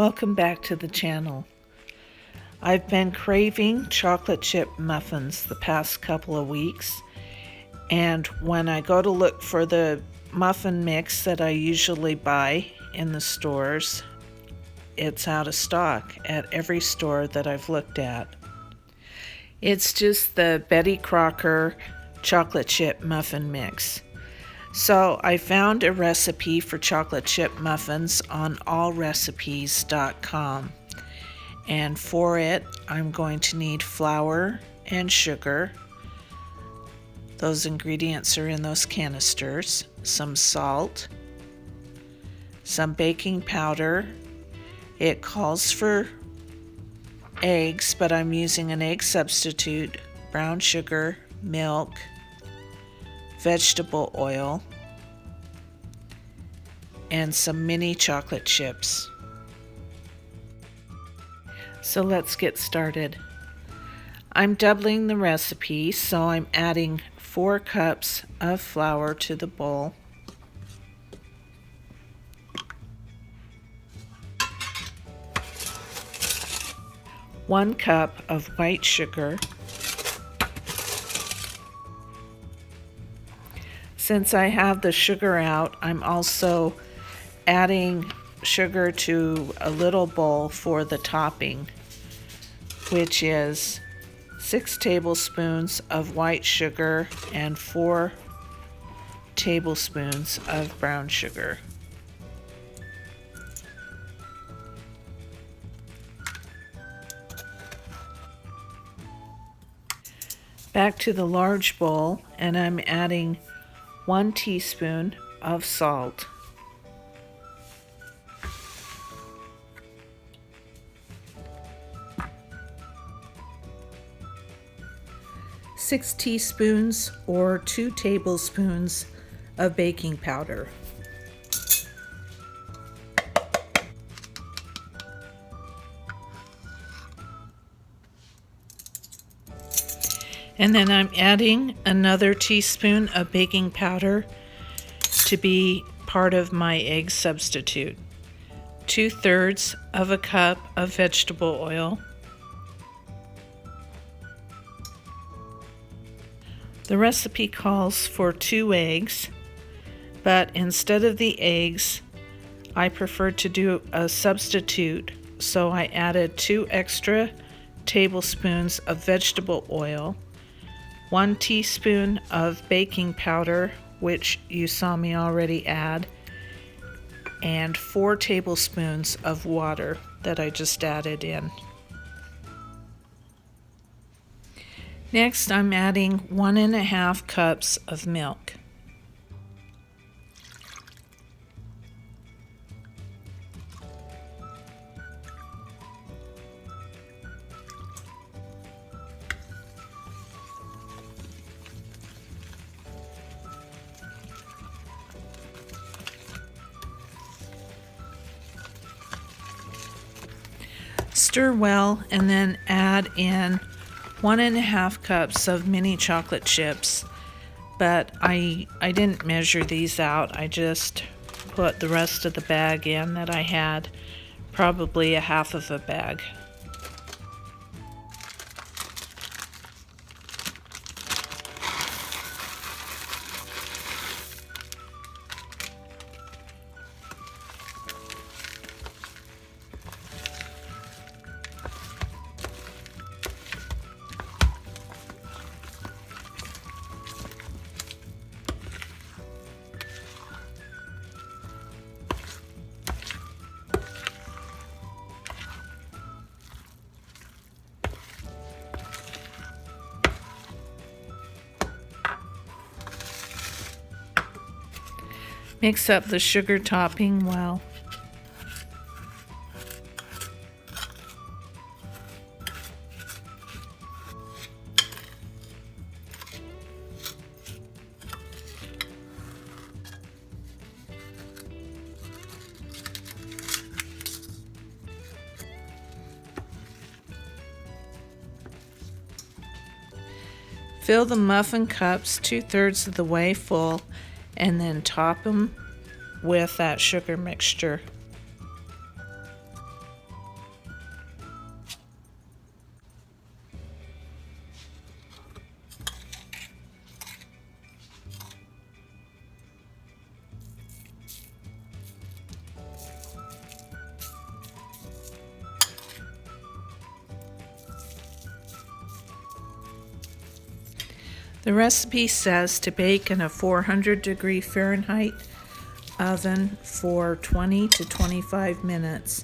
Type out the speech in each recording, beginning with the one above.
Welcome back to the channel. I've been craving chocolate chip muffins the past couple of weeks, and when I go to look for the muffin mix that I usually buy in the stores, it's out of stock at every store that I've looked at. It's just the Betty Crocker chocolate chip muffin mix. So I found a recipe for chocolate chip muffins on allrecipes.com, and for it I'm going to need flour and sugar. Those ingredients are in those canisters. Some salt, some baking powder. It calls for eggs, but I'm using an egg substitute, brown sugar, milk, vegetable oil, and some mini chocolate chips. So let's get started. I'm doubling the recipe, so I'm adding 4 cups of flour to the bowl. One cup of white sugar. Since I have the sugar out, I'm also adding sugar to a little bowl for the topping, which is 6 tablespoons of white sugar and 4 tablespoons of brown sugar. Back to the large bowl, and I'm adding 1 teaspoon of salt. 6 teaspoons or 2 tablespoons of baking powder. And then I'm adding another teaspoon of baking powder to be part of my egg substitute. 2/3 of a cup of vegetable oil. The recipe calls for 2 eggs, but instead of the eggs, I preferred to do a substitute, so I added 2 extra tablespoons of vegetable oil, 1 teaspoon of baking powder, which you saw me already add, and 4 tablespoons of water that I just added in. Next, I'm adding 1.5 cups of milk. Stir well, and then add in 1.5 cups of mini chocolate chips, but I didn't measure these out. I just put the rest of the bag in that I had, probably a half of a bag. Mix up the sugar topping well. Fill the muffin cups 2/3 of the way full, and then top them with that sugar mixture. The recipe says to bake in a 400-degree Fahrenheit oven for 20 to 25 minutes,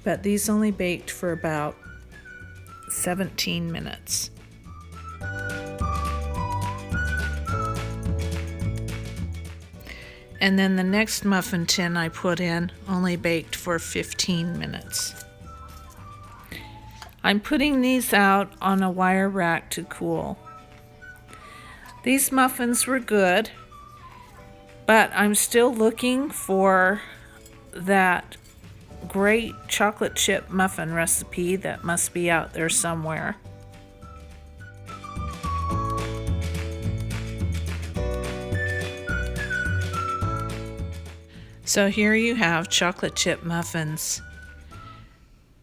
but these only baked for about 17 minutes. And then the next muffin tin I put in only baked for 15 minutes. I'm putting these out on a wire rack to cool. These muffins were good, but I'm still looking for that great chocolate chip muffin recipe that must be out there somewhere. So here you have chocolate chip muffins.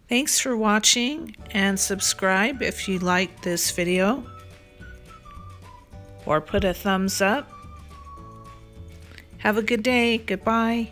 Thanks for watching, and subscribe if you liked this video, or put a thumbs up. Have a good day. Goodbye.